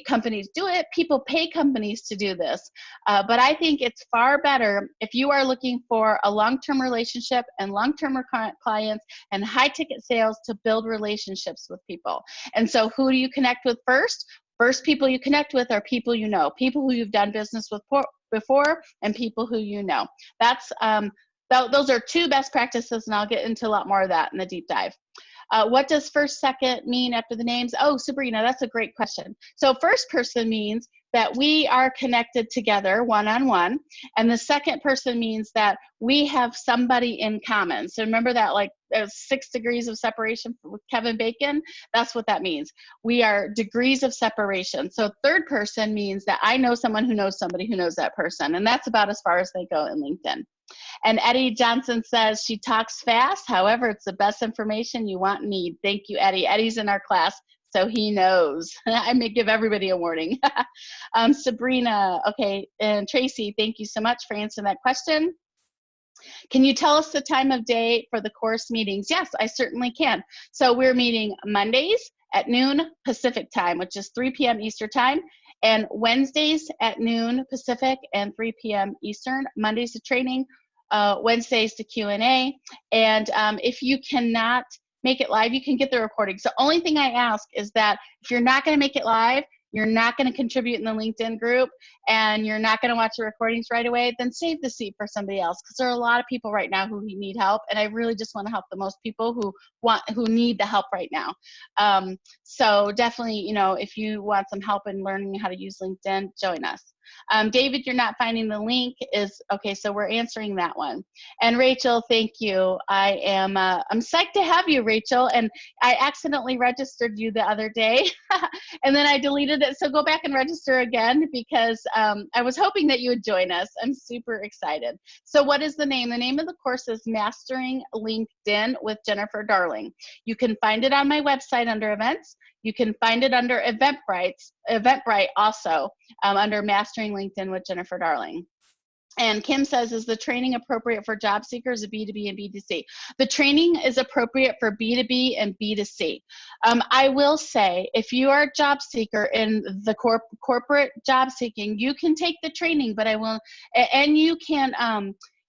Companies do it. People pay companies to do this. But I think it's far better if you are looking for a long-term relationship and long-term clients and high-ticket sales to build relationships with people. And so who do you connect with first? First people you connect with are people you know, people who you've done business with before, and people who you know. That's those are 2 best practices, and I'll get into a lot more of that in the deep dive. What does first, second mean after the names? Oh, Sabrina, that's a great question. So first person means that we are connected together one-on-one, and the second person means that we have somebody in common. So remember that, like, 6 degrees of separation with Kevin Bacon? That's what that means. We are degrees of separation. So third person means that I know someone who knows somebody who knows that person, and that's about as far as they go in LinkedIn. And Eddie Johnson says she talks fast. However, it's the best information you want and need. Thank you, Eddie. Eddie's in our class, so he knows. I may give everybody a warning. Sabrina, okay, and Tracy, thank you so much for answering that question. Can you tell us the time of day for the course meetings? Yes, I certainly can. So we're meeting Mondays at noon Pacific time, which is 3 p.m. Eastern time, and Wednesdays at noon Pacific and 3 p.m. Eastern. Mondays to training, Wednesdays to Q&A. And if you cannot make it live, you can get the recordings. The only thing I ask is that if you're not going to make it live, you're not going to contribute in the LinkedIn group, and you're not going to watch the recordings right away, then save the seat for somebody else, because there are a lot of people right now who need help, and I really just want to help the most people who need the help right now. So definitely, you know, if you want some help in learning how to use LinkedIn, join us. David, you're not finding the link is okay, so we're answering that one. And Rachel, thank you. I'm psyched to have you, Rachel, and I accidentally registered you the other day and then I deleted it, so go back and register again, because I was hoping that you would join us. I'm super excited. So what is the name? The name of the course is Mastering LinkedIn with Jennifer Darling. You can find it on my website under events. You can find it under Eventbrite also, under Mastering LinkedIn with Jennifer Darling. And Kim says, is the training appropriate for job seekers, B2B and B2C? The training is appropriate for B2B and B2C. I will say, if you are a job seeker in the corporate job seeking, you can take the training, but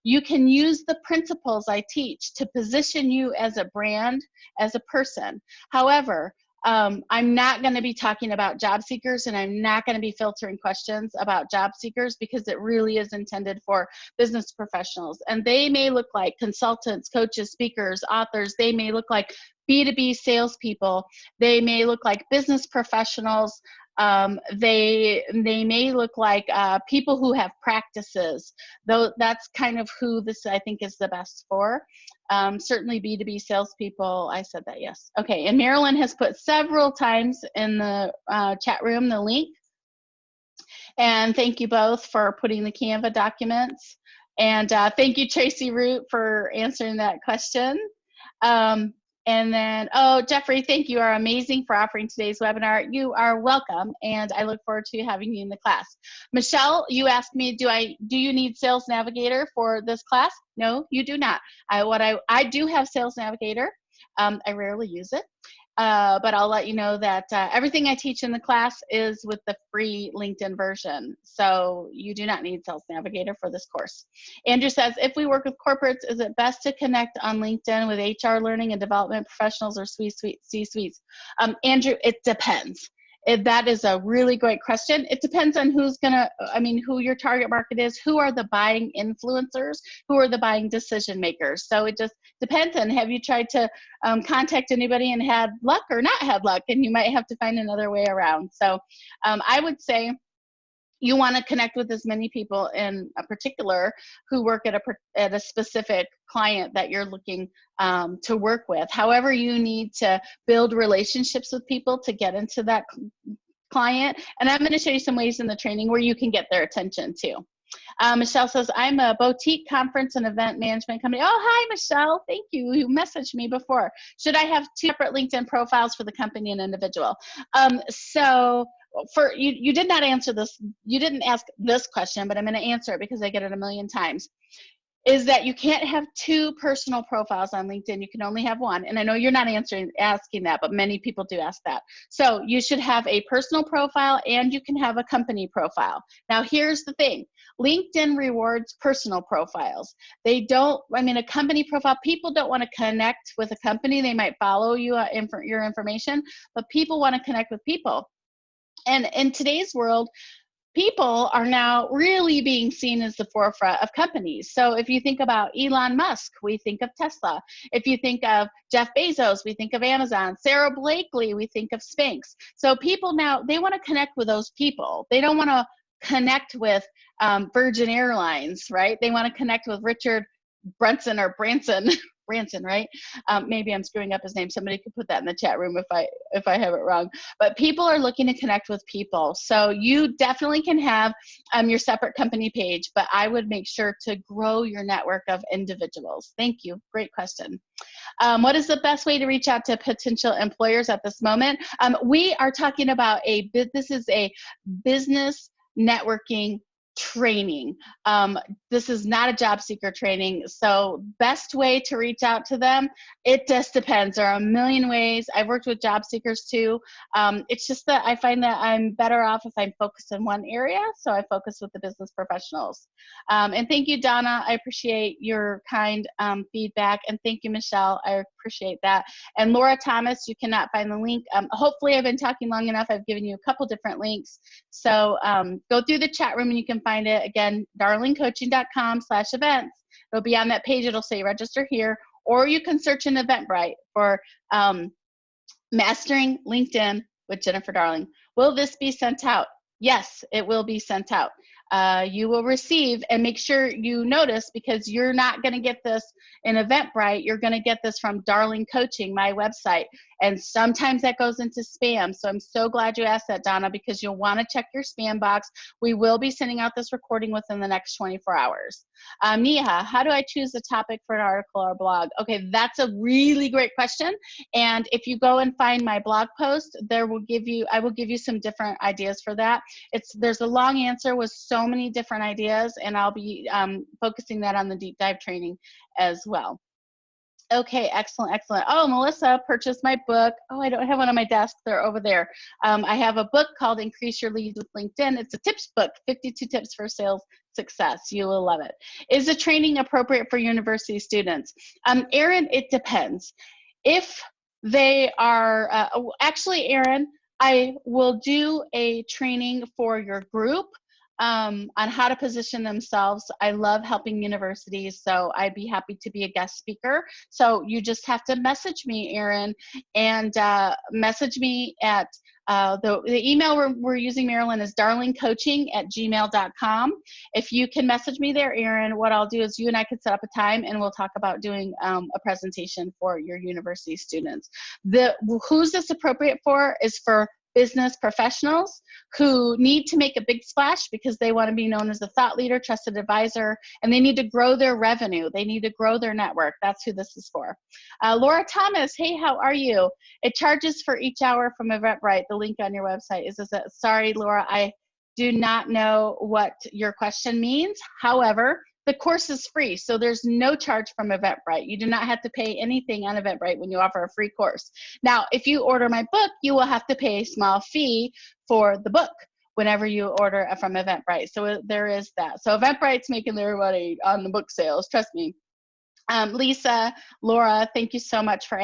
you can use the principles I teach to position you as a brand, as a person. However, I'm not going to be talking about job seekers, and I'm not going to be filtering questions about job seekers, because it really is intended for business professionals. And they may look like consultants, coaches, speakers, authors. They may look like B2B salespeople. They may look like business professionals. They may look like people who have practices. Though that's kind of who this, I think, is the best for. Certainly B2B salespeople, I said that, yes. Okay, and Marilyn has put several times in the chat room the link. And thank you both for putting the Canva documents. And thank you, Tracy Root, for answering that question. And then, oh, Jeffrey, thank you. You are amazing for offering today's webinar. You are welcome, and I look forward to having you in the class. Michelle, you asked me, do you need Sales Navigator for this class? No, you do not. I do have Sales Navigator. I rarely use it. But I'll let you know that everything I teach in the class is with the free LinkedIn version. So you do not need Sales Navigator for this course. Andrew says, if we work with corporates, is it best to connect on LinkedIn with HR learning and development professionals or C-suites? Andrew, it depends. That is a really great question. It depends on who your target market is, who are the buying influencers, who are the buying decision makers. So it just depends on, have you tried to contact anybody and had luck or not had luck, and you might have to find another way around. So I would say you want to connect with as many people in a particular who work at a specific client that you're looking to work with. However, you need to build relationships with people to get into that client. And I'm going to show you some ways in the training where you can get their attention too. Michelle says, I'm a boutique conference and event management company. Oh, hi, Michelle. Thank you. You messaged me before. Should I have 2 separate LinkedIn profiles for the company and individual? So for you did not answer this. You didn't ask this question, but I'm going to answer it because I get it a million times. Is that you can't have 2 personal profiles on LinkedIn. You can only have 1. And I know you're not asking that, but many people do ask that. So you should have a personal profile and you can have a company profile. Now, here's the thing. LinkedIn rewards personal profiles. They don't, I mean, a company profile, people don't want to connect with a company. They might follow you your information, but people want to connect with people. And in today's world, people are now really being seen as the forefront of companies. So if you think about Elon Musk, we think of Tesla. If you think of Jeff Bezos, we think of Amazon. Sarah Blakely, we think of Spanx. So people now, they want to connect with those people. They don't want to connect with Virgin Airlines, right? They want to connect with Richard Branson or Branson, right? Maybe I'm screwing up his name. Somebody could put that in the chat room if I have it wrong. But people are looking to connect with people. So you definitely can have your separate company page, but I would make sure to grow your network of individuals. Thank you. Great question. What is the best way to reach out to potential employers at this moment? We are talking about this is a business networking training. This is not a job seeker training. So best way to reach out to them, it just depends. There are a million ways. I've worked with job seekers too. It's just that I find that I'm better off if I'm focused in one area. So I focus with the business professionals. And thank you, Donna. I appreciate your kind feedback. And thank you, Michelle. I appreciate that. And Laura Thomas, you cannot find the link. Hopefully I've been talking long enough. I've given you a couple different links. So go through the chat room and you can find it. Again, darlingcoaching.com/events. It'll be on that page. It'll say register here, or you can search in Eventbrite for Mastering LinkedIn with Jennifer Darling. Will this be sent out? Yes, it will be sent out. You will receive, and make sure you notice, because you're not going to get this in Eventbrite, you're going to get this from Darling Coaching, my website, and sometimes that goes into spam. So I'm so glad you asked that, Donna, because you'll want to check your spam box. We will be sending out this recording within the next 24 hours. Neha, how do I choose a topic for an article or blog? Okay, that's a really great question. And if you go and find my blog post, I will give you some different ideas for that. There's a long answer with so many different ideas, and I'll be focusing that on the deep dive training as well. Okay, excellent, excellent. Oh, Melissa purchased my book. Oh, I don't have one on my desk. They're over there. I have a book called Increase Your Leads with LinkedIn. It's a tips book, 52 tips for sales success. You will love it. Is the training appropriate for university students? Erin, it depends. If they are, actually, Erin, I will do a training for your group on how to position themselves. I love helping universities, so I'd be happy to be a guest speaker. So you just have to message me, Erin, and message me at the email we're using, Marilyn, is darlingcoaching@gmail.com. If you can message me there, Erin, what I'll do is you and I can set up a time and we'll talk about doing a presentation for your university students. Who's this appropriate for is for business professionals who need to make a big splash because they want to be known as a thought leader, trusted advisor, and they need to grow their revenue. They need to grow their network. That's who this is for. Laura Thomas, hey, how are you? It charges for each hour from Eventbrite. The link on your website is this. Sorry, Laura, I do not know what your question means. However, the course is free, so there's no charge from Eventbrite. You do not have to pay anything on Eventbrite when you offer a free course. Now, if you order my book, you will have to pay a small fee for the book whenever you order from Eventbrite. So there is that. So Eventbrite's making their money on the book sales, trust me. Lisa, Laura, thank you so much for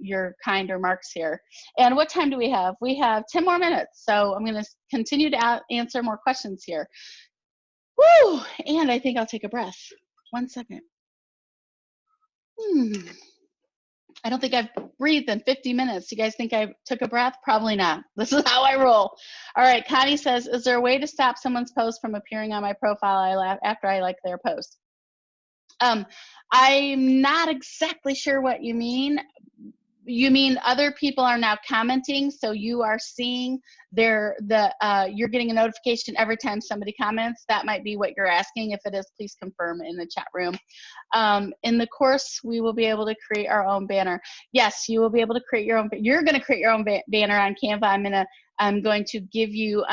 your kind remarks here. And what time do we have? We have 10 more minutes, so I'm going to continue to answer more questions here. Woo! And I think I'll take a breath. 1 second. I don't think I've breathed in 50 minutes. You guys think I took a breath? Probably not. This is how I roll. All right, Connie says, is there a way to stop someone's post from appearing on my profile after I like their post? I'm not exactly sure what you mean. You mean other people are now commenting, so you are seeing you're getting a notification every time somebody comments? That might be what you're asking. If it is, please confirm in the chat room. In the course, we will be able to create our own banner. Yes, you will be able to create your own. You're going to create your own banner on Canva. I'm going to give you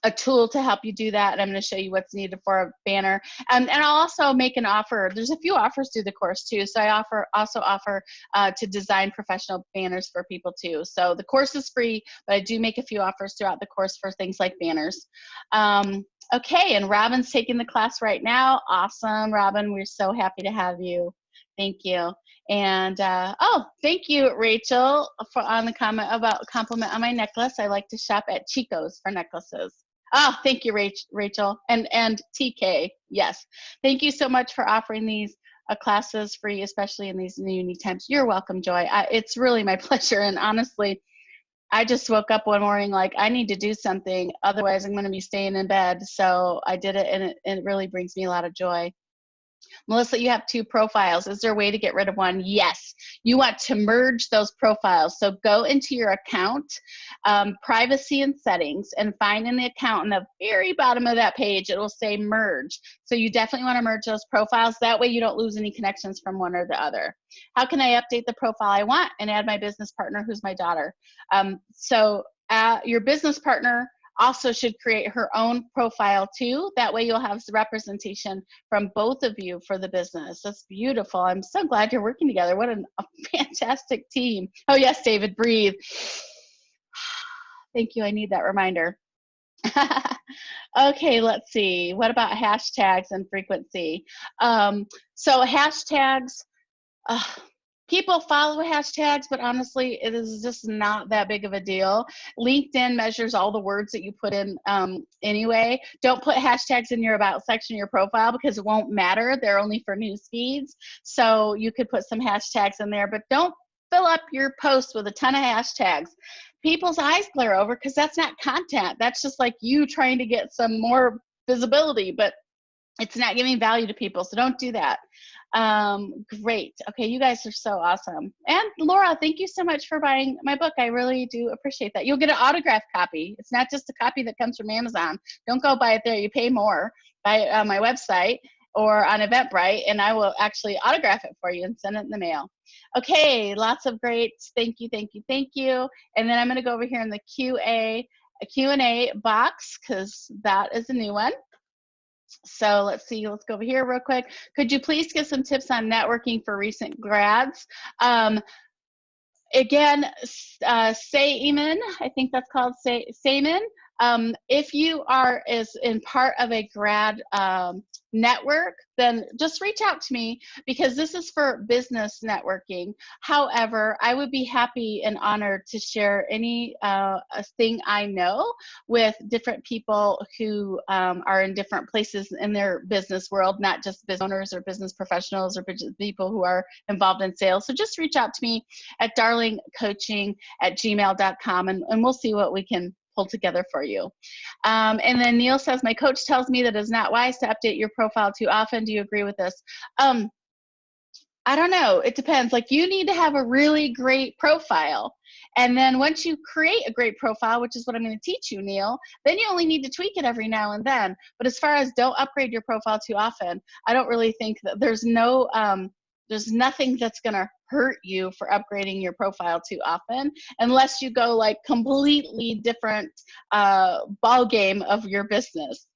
a tool to help you do that, and I'm going to show you what's needed for a banner. And I'll also make an offer. There's a few offers through the course too. So I also offer to design professional banners for people too. So the course is free, but I do make a few offers throughout the course for things like banners. Okay, and Robin's taking the class right now. Awesome, Robin. We're so happy to have you. Thank you. And oh, thank you, Rachel, on the comment about compliment on my necklace. I like to shop at Chico's for necklaces. Oh, thank you, Rachel, and TK. Yes, thank you so much for offering these classes free, especially in these unique times. You're welcome, Joy. It's really my pleasure, and honestly, I just woke up one morning like I need to do something, otherwise I'm going to be staying in bed. So I did it, and it really brings me a lot of joy. Melissa, you have 2 profiles. Is there a way to get rid of one? Yes. You want to merge those profiles. So go into your account, privacy and settings, and find in the account on the very bottom of that page, it will say merge. So you definitely want to merge those profiles. That way you don't lose any connections from one or the other. How can I update the profile I want and add my business partner, who's my daughter? Your business partner also should create her own profile too. That way you'll have representation from both of you for the business. That's beautiful. I'm so glad you're working together. What a fantastic team. Oh yes, David, breathe. Thank you, I need that reminder. Okay, let's see. What about hashtags and frequency? So hashtags, people follow hashtags, but honestly, it is just not that big of a deal. LinkedIn measures all the words that you put in anyway. Don't put hashtags in your about section of your profile because it won't matter. They're only for news feeds. So you could put some hashtags in there, but don't fill up your post with a ton of hashtags. People's eyes glare over because that's not content. That's just like you trying to get some more visibility, but it's not giving value to people. So don't do that. Great. Okay, you guys are so awesome. And Laura, thank you so much for buying my book. I really do appreciate that. You'll get an autographed copy. It's not just a copy that comes from Amazon. Don't go buy it there. You pay more. Buy it on my website or on Eventbrite, and I will actually autograph it for you and send it in the mail. Okay, lots of great. Thank you, thank you, thank you. And then I'm going to go over here in the Q&A box because that is a new one. So let's see, let's go over here real quick. Could you please give some tips on networking for recent grads? Again, Sayman, I think that's called Sayman. If you are in part of a grad network, then just reach out to me because this is for business networking. However, I would be happy and honored to share any thing I know with different people who are in different places in their business world, not just business owners or business professionals or people who are involved in sales. So just reach out to me at darlingcoaching@gmail.com and we'll see what we can pull together for you. And then Neil says, my coach tells me that it's not wise to update your profile too often. Do you agree with this? I don't know. It depends. Like you need to have a really great profile. And then once you create a great profile, which is what I'm going to teach you, Neil, then you only need to tweak it every now and then. But as far as don't upgrade your profile too often, I don't really think that there's nothing that's going to hurt you for upgrading your profile too often, unless you go like completely different ball game of your business.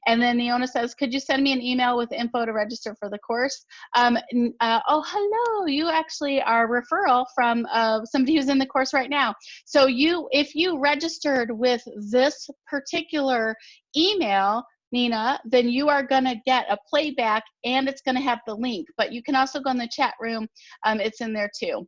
And then Neona says, could you send me an email with info to register for the course? Oh, hello. You actually are a referral from somebody who's in the course right now. So if you registered with this particular email, Nina, then you are going to get a playback and it's going to have the link. But you can also go in the chat room. It's in there too.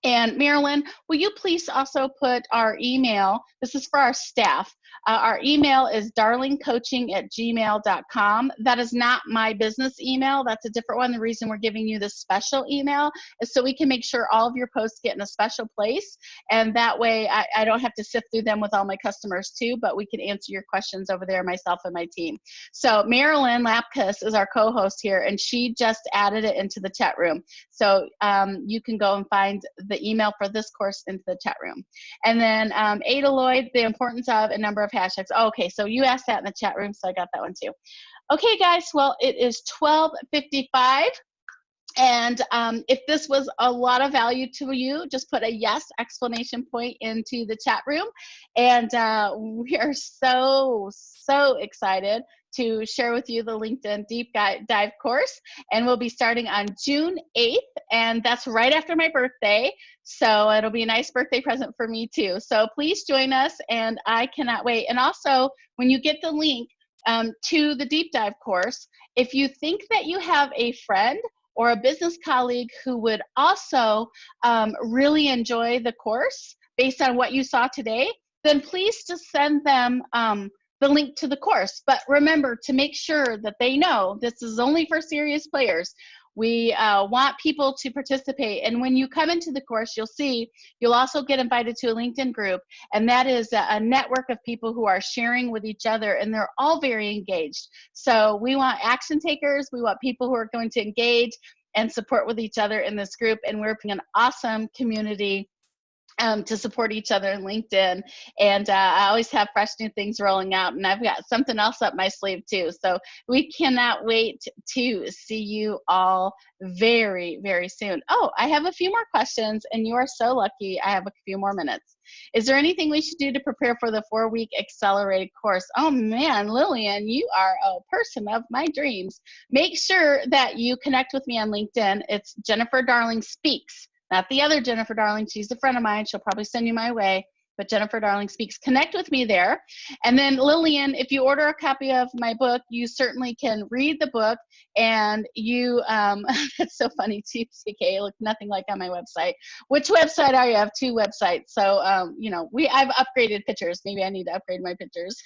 And Marilyn, will you please also put our email? This is for our staff. Our email is darlingcoaching@gmail.com. That is not my business email. That's a different one. The reason we're giving you this special email is so we can make sure all of your posts get in a special place. And that way I don't have to sift through them with all my customers too, but we can answer your questions over there, myself and my team. So Marilyn Lapkus is our co-host here, and she just added it into the chat room. So you can go and find the email for this course into the chat room. And then Ada Lloyd, the importance of a number of hashtags. Oh, okay, so you asked that in the chat room, so I got that one too. Okay, guys, well, it is 12:55. And if this was a lot of value to you, just put a yes exclamation point into the chat room. And we are so excited to share with you the LinkedIn Deep Dive course. And we'll be starting on June 8th. And that's right after my birthday. So it'll be a nice birthday present for me too. So please join us, and I cannot wait. And also, when you get the link to the Deep Dive course, if you think that you have a friend or a business colleague who would also really enjoy the course based on what you saw today, then please just send them the link to the course. But remember to make sure that they know this is only for serious players. We want people to participate. And when you come into the course, you'll see you'll also get invited to a LinkedIn group. And that is a network of people who are sharing with each other, and they're all very engaged. So we want action takers. We want people who are going to engage and support with each other in this group. And we're an awesome community to support each other in LinkedIn. And I always have fresh new things rolling out, and I've got something else up my sleeve too. So we cannot wait to see you all very, very soon. Oh, I have a few more questions, and you are so lucky I have a few more minutes. Is there anything we should do to prepare for the 4-week accelerated course? Oh man, Lillian, you are a person of my dreams. Make sure that you connect with me on LinkedIn. It's Jennifer Darling Speaks. Not the other Jennifer Darling. She's a friend of mine. She'll probably send you my way. But Jennifer Darling Speaks. Connect with me there. And then Lillian, if you order a copy of my book, you certainly can read the book. And you, that's so funny too, CK, look nothing like on my website. Which website are you? I have 2 websites. So, you know, I've upgraded pictures. Maybe I need to upgrade my pictures.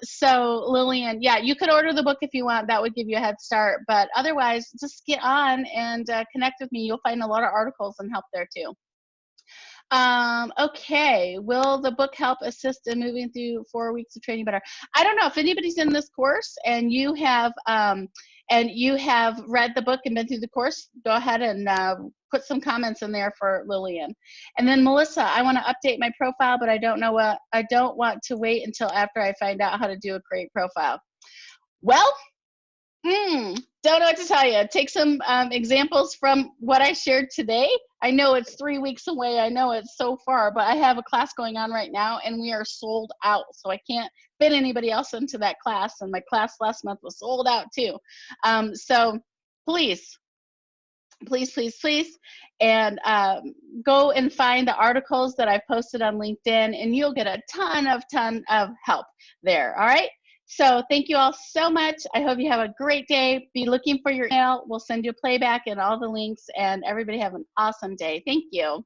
So Lillian, yeah, you could order the book if you want. That would give you a head start. But otherwise, just get on and connect with me. You'll find a lot of articles and help there too. Okay, will the book help assist in moving through 4 weeks of training better? I don't know if anybody's in this course and you have read the book and been through the course, go ahead and put some comments in there for Lillian. And then Melissa, I want to update my profile, but I don't want to wait until after I find out how to do a great profile. Well, don't know what to tell you. Take some examples from what I shared today. I know it's 3 weeks away. I know it's so far, but I have a class going on right now and we are sold out. So I can't fit anybody else into that class. And my class last month was sold out too. So please, and go and find the articles that I've posted on LinkedIn, and you'll get a ton of help there. All right. So thank you all so much. I hope you have a great day. Be looking for your email. We'll send you a playback and all the links, and everybody have an awesome day. Thank you.